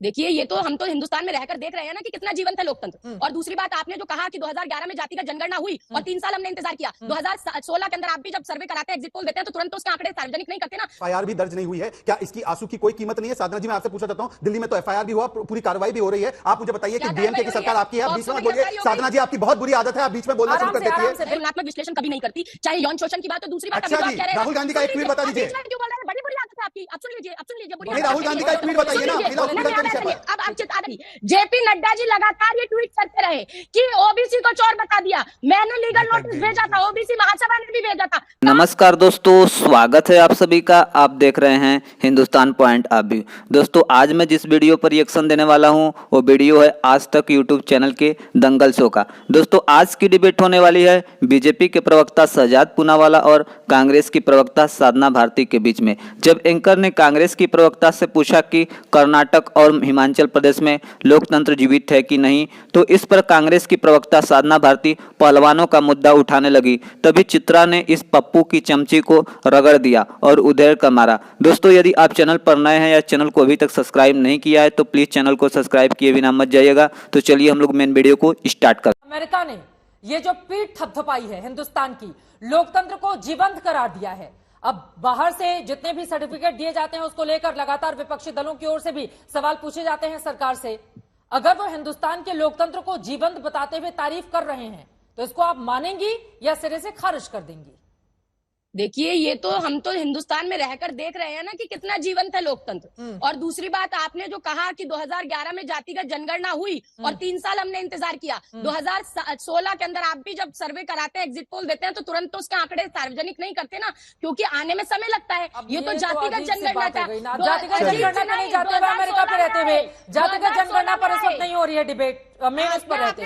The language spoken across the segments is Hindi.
देखिए, ये तो हम तो हिंदुस्तान में रहकर देख रहे हैं ना कि कितना जीवंत है लोकतंत्र। और दूसरी बात, आपने जो कहा कि 2011 में जातिगत जनगणना हुई और 3 साल हमने इंतजार किया। 2016 के अंदर आप भी जब सर्वे कराते हैं, एग्जिट पोल देते हैं, तो तुरंत उसके आंकड़े सार्वजनिक नहीं करते ना। एफआईआर भी दर्ज नहीं हुई है, क्या इसकी आंसू की कोई कीमत नहीं है? साधना जी, मैं आपसे पूछना चाहता हूं, दिल्ली में तो एफआईआर भी हुआ, पूरी कार्रवाई भी हो रही है। आप मुझे बताइए कि डीएमके की सरकार आपकी है, आप बीच में मत बोलिए। साधना जी, आपकी बहुत बुरी आदत है, आप बीच में बोलना शुरू कर देती है। तुलनात्मक विश्लेषण कभी नहीं करती, चाहे यौन शोषण की बात हो। दूसरी बात, अच्छा जी, राहुल गांधी का एक ट्वीट बता दीजिए। बड़ी बुरी आदत है आपकी। अब सुन लीजिए, नहीं, राहुल गांधी का एक ट्वीट बताइए ना, हॉस्पिटल के विषय पर। अब आप जेपी नड्डा जी लगातार ये ट्वीट करते रहे कि ओबीसी को चोर बता दिया। मैंने लीगल नोटिस भेजा था, ओबीसी महासभा ने भी भेजा था। नमस्कार दोस्तों, स्वागत है आप सभी का। आप देख रहे हैं हिंदुस्तान पॉइंट ऑफ व्यू। दोस्तों, आज मैं जिस वीडियो पर रिएक्शन देने वाला हूं वो वीडियो है आज तक यूट्यूब चैनल के दंगल शो का। दोस्तों, आज की डिबेट होने वाली है बीजेपी के प्रवक्ता शहजाद पूनावाला और कांग्रेस की प्रवक्ता साधना भारती के बीच में। जब एंकर ने कांग्रेस की प्रवक्ता से पूछा कि कर्नाटक और हिमाचल प्रदेश में लोकतंत्र जीवित है कि नहीं, तो इस पर कांग्रेस की प्रवक्ता साधना भारती पहलवानों का मुद्दा उठाने लगी। तभी चित्रा ने इस पप्पू की चमची को रगड़ दिया और उधेड़ कर मारा। दोस्तों, यदि आप चैनल पर नए हैं या चैनल को अभी तक सब्सक्राइब नहीं किया है तो प्लीज चैनल को सब्सक्राइब किए बिना मत जाइएगा। तो चलिए हम लोग मेन वीडियो को स्टार्ट करते हैं। अमेरिका ने ये जो पीठ थपथपाई है हिंदुस्तान की, लोकतंत्र को जीवंत करार दिया है। अब बाहर से जितने भी सर्टिफिकेट दिए जाते हैं उसको लेकर लगातार विपक्षी दलों की ओर से भी सवाल पूछे जाते हैं सरकार से। अगर वो हिंदुस्तान के लोकतंत्र को जीवंत बताते हुए तारीफ कर रहे हैं तो इसको आप मानेंगी या सिरे से खारिज कर देंगी? देखिए, ये तो हम तो हिंदुस्तान में रहकर देख रहे हैं ना कि कितना जीवंत है लोकतंत्र। और दूसरी बात, आपने जो कहा कि 2011 में जातिगत जनगणना हुई और 3 साल हमने इंतजार किया। 2016 के अंदर आप भी जब सर्वे कराते हैं, एग्जिट पोल देते हैं, तो तुरंत तो उसके आंकड़े सार्वजनिक नहीं करते ना, क्योंकि आने में समय लगता है। ये तो जातिगत जनगणना था। जातिगत जनगणना पे नहीं जाते हुए, अमेरिका पे रहते हुए जातिगत जनगणना पर इस वक्त नहीं हो रही है डिबेट। आपने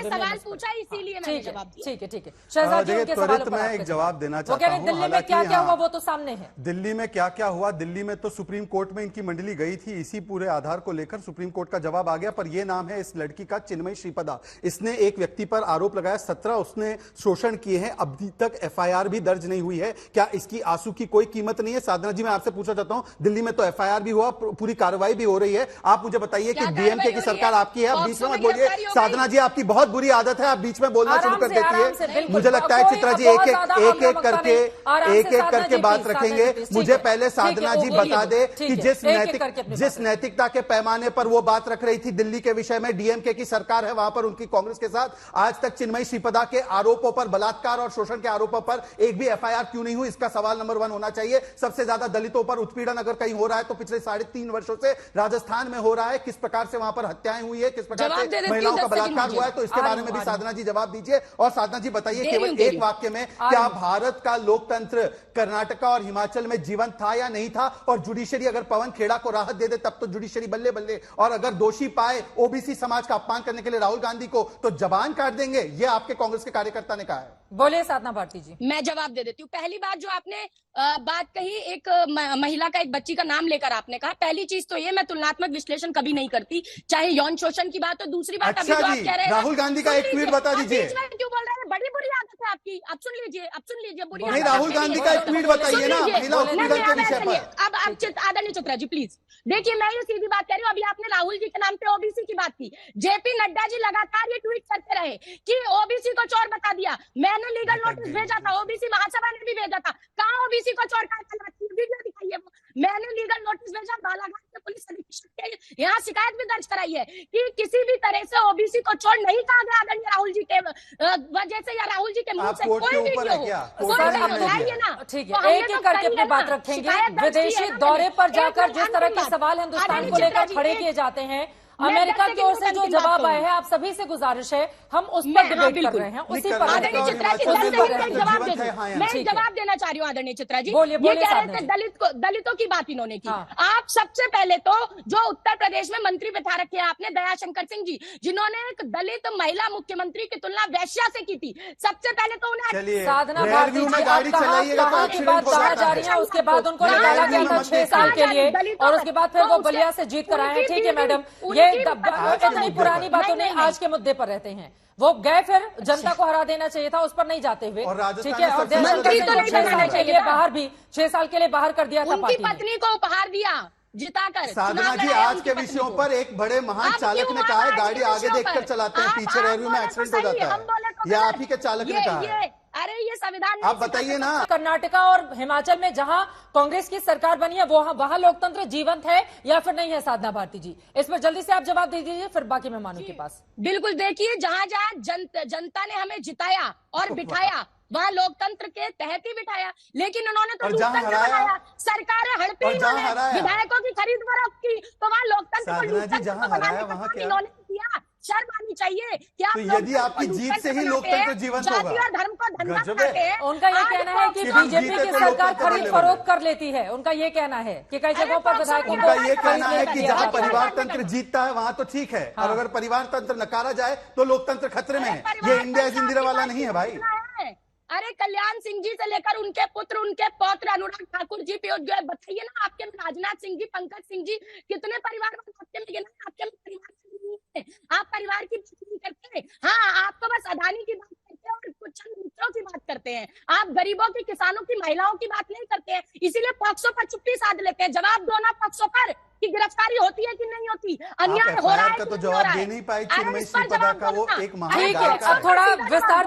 सवाल पूछा, इसीलिए मैंने जवाब दिया। ठीक है, ठीक है। शहजाद जी, उनके सवालों पर मैं एक जवाब देना चाहता हूं। दिल्ली में क्या क्या हुआ वो तो सामने है। दिल्ली में क्या क्या हुआ, दिल्ली में तो सुप्रीम कोर्ट में इनकी मंडली गई थी, इसी पूरे आधार को लेकर सुप्रीम कोर्ट का जवाब आ गया। पर यह नाम है इस लड़की का, चिन्मयी श्रीपदा। इसने एक व्यक्ति पर आरोप लगाया, 17 उसने शोषण किए हैं, अभी तक एफआईआर भी दर्ज नहीं हुई है। क्या इसकी आंसू की कोई कीमत नहीं है? साधना जी, मैं आपसे पूछना चाहता हूं, दिल्ली में तो एफआईआर भी हुआ, पूरी कार्रवाई भी हो रही है। आप मुझे बताइए कि डीएमके की सरकार आपकी है, आप बीच में मत बोलिए। साधना जी, आपकी बहुत बुरी आदत है, आप बीच में बोलना शुरू कर देती है। मुझे लगता है चित्रा जी एक एक करके बात रखेंगे। मुझे पहले साधना जी बता दे कि जिस नैतिकता के पैमाने पर वो बात रख रही थी दिल्ली के विषय में, डीएमके की सरकार है, वहां पर उनकी कांग्रेस के साथ आज तक चिन्मयी श्रीपदा के आरोपों पर, बलात्कार और शोषण के आरोपों पर एक भी एफआईआर क्यों नहीं हुई? इसका सवाल नंबर 1 होना चाहिए। सबसे ज्यादा दलितों पर उत्पीड़न अगर कहीं हो रहा है तो पिछले 3.5 वर्षों से राजस्थान में हो रहा है। किस प्रकार से वहां पर हत्याएं हुई है, किस प्रकार से महिलाओं का बलात्कार हुआ है, तो इसके बारे में भी साधना जी जवाब दीजिए। और साधना जी बताइए केवल एक वाक्य में, क्या भारत का लोकतंत्र कर्नाटक और हिमाचल में जीवंत था या नहीं था? और जुडिशरी अगर पवन खेड़ा को राहत दे दे तब तो जुडिशरी बल्ले बल्ले, और अगर दोषी पाए ओबीसी समाज का अपमान करने के लिए राहुल गांधी को तो जबान काट देंगे। यह आपके कांग्रेस के कार्यकर्ता ने कहा है। बोलिए साधना भारती जी। मैं जवाब दे देती हूँ। पहली बात जो आपने बात कही, एक महिला का, एक बच्ची का नाम लेकर आपने कहा, पहली चीज तो ये, मैं तुलनात्मक विश्लेषण कभी नहीं करती, चाहे यौन शोषण की बात हो। दूसरी बात, अच्छा जी, राहुल गांधी का एक ट्वीट बता दीजिए। क्यों बोल रहे हैं? बड़ी बुरी आदत है आपकी। अब सुन लीजिए, बुरी नहीं, राहुल गांधी का एक ट्वीट बताइए ना महिला उत्पीड़न के विषय पर। अब आदरणीय चित्रा जी प्लीज देखिए, मैं ये सीधी बात कह रही हूँ। अभी आपने राहुल जी के नाम पे ओबीसी की बात की। जेपी नड्डा जी लगातार ये ट्वीट करते रहे कि ओबीसी को चोर बता दिया। मैंने लीगल नोटिस भेजा था, ओबीसी महासभा ने भी भेजा था। कहाँ ओबीसी को चोर कहा? वीडियो दिखाइए वो। मैंने लीगल नोटिस भेजा, बालाघाट के पुलिस अधीक्षक के यहाँ शिकायत भी दर्ज कराई है कि किसी भी तरह से ओबीसी को चोर नहीं कहा गया आदरणीय राहुल जी के वजह से, या राहुल जी के मुंह से कोई वीडियो बताइए ना। ठीक है, एक एक करके अपनी बात रखेंगे। विदेशी दौरे पर जाकर जिस तरह के सवाल हिंदुस्तान को लेकर खड़े किए जाते हैं, अमेरिका की ओर से जो जवाब आए हैं, आप सभी से गुजारिश है, हम उस पर डिबेट कर रहे हैं, उसी पर मैं जवाब देना चाह रही हूँ आदरणीय चित्रा जी। ये कह रहे थे दलितों की बात इन्होंने की। आप सबसे पहले तो जो उत्तर प्रदेश में मंत्री बिठा रखे हैं आपने, दयाशंकर सिंह जी, जिन्होंने एक दलित महिला मुख्यमंत्री की तुलना वैश्या से की थी, सबसे पहले तो उन्हें साधना भारती जी की बात कहा जा रही है। उसके बाद उनको निकाला गया था 6 साल के लिए, और उसके बाद फिर वो बलिया से जीत कर आए हैं। ठीक है मैडम, ये इतनी पुरानी बातों नहीं, आज के मुद्दे पर रहते हैं। वो गए, फिर जनता को हरा देना चाहिए था, उस पर नहीं जाते हुए। ठीक है, और 6 साल के लिए बाहर कर दिया था। उनकी पत्नी को उपहार दिया, जिताकर साधना चुनाव जी, लड़ाया आज उनकी के पत्नी विषयों को। पर एक बड़े महान आप चालक क्यों ने कहा है आज गाड़ी के आगे विषयों देखकर पर? चलाते हैं, पीछे आप रेलवे में बोले तो एक्सीडेंट हो सही, जाता हम बोले तो है। यह गलत। आप ही के चालक ने कहा है। अरे ये संविधान आप बताइए ना। कर्नाटका और हिमाचल में जहां कांग्रेस की सरकार बनी है वहां लोकतंत्र जीवंत है या फिर नहीं है? साधना भारती जी, इस पर जल्दी से आप जवाब दे दीजिए, फिर बाकी मेहमानों के पास। बिल्कुल, देखिए जहां जहां जनता ने हमें जिताया और बिठाया वहां लोकतंत्र के तहत ही बिठाया, लेकिन उन्होंने तो और जहां लोकतंत्र हराया, बनाया, सरकारें हड़पी और जहां इन्होंने, हराया, विधायकों की खरीद फरोख्त की, तो वहां लोकतंत्र को साधना जी, लोकतंत्र जहां को बनाने हराया का वहां काम क्या? इन्होंने किया। शर्म आनी चाहिए कि आप तो यदि लोकतंत्र आपकी को जीत से ही लोकतंत्र लोकतंत्र बनाते हैं, जीवंत जाति होगा। और धर्म को धंधा गजब है। बनाते हैं। उनका ये आज कहना है कि तो बीजेपी जीते की तो सरकार लोकतंत्र खरीद बने फरोख्त कर लेती है, उनका ये कहना है कि कई जगहों पर विधायकों उनका को ये कहना है कि खरीद जहां लिया परिवार जाता है। तंत्र जीतता है वहां तो ठीक है, हाँ। और अगर परिवार तंत्र नकारा जाए तो लोकतंत्र खतरे में है। ये इंडिया इज इंदिरा वाला नहीं है भाई। अरे कल्याण सिंह जी से लेकर उनके पुत्र, उनके पौत्र अनुराग ठाकुर जी, पीयूष गोयल, बताइए ना आपके में राजनाथ सिंह जी, पंकज सिंह जी, कितने परिवार आपके में गिना? आपके में परिवार नहीं है। आप परिवार की बात नहीं करते। हाँ, आप तो बस अदानी की बात करते हैं और कुछ चंद मित्रों की बात करते हैं। आप गरीबों की, किसानों की, महिलाओं की बात नहीं करते हैं, इसीलिए पॉक्सो पर चुप्पी साध लेते हैं। जवाब दो ना पॉक्सो पर कि गिरफ्तारी होती है कि नहीं होती, अन्याय हो रहा है का कि तो नहीं हो जवाब रहा है। दे नहीं पाई अरे चिन्मयी इस पर श्रीपदा जवाब का, दो वो ना। एक महान ठीक है, गायिका अब थोड़ा सीधा जवाब विस्तार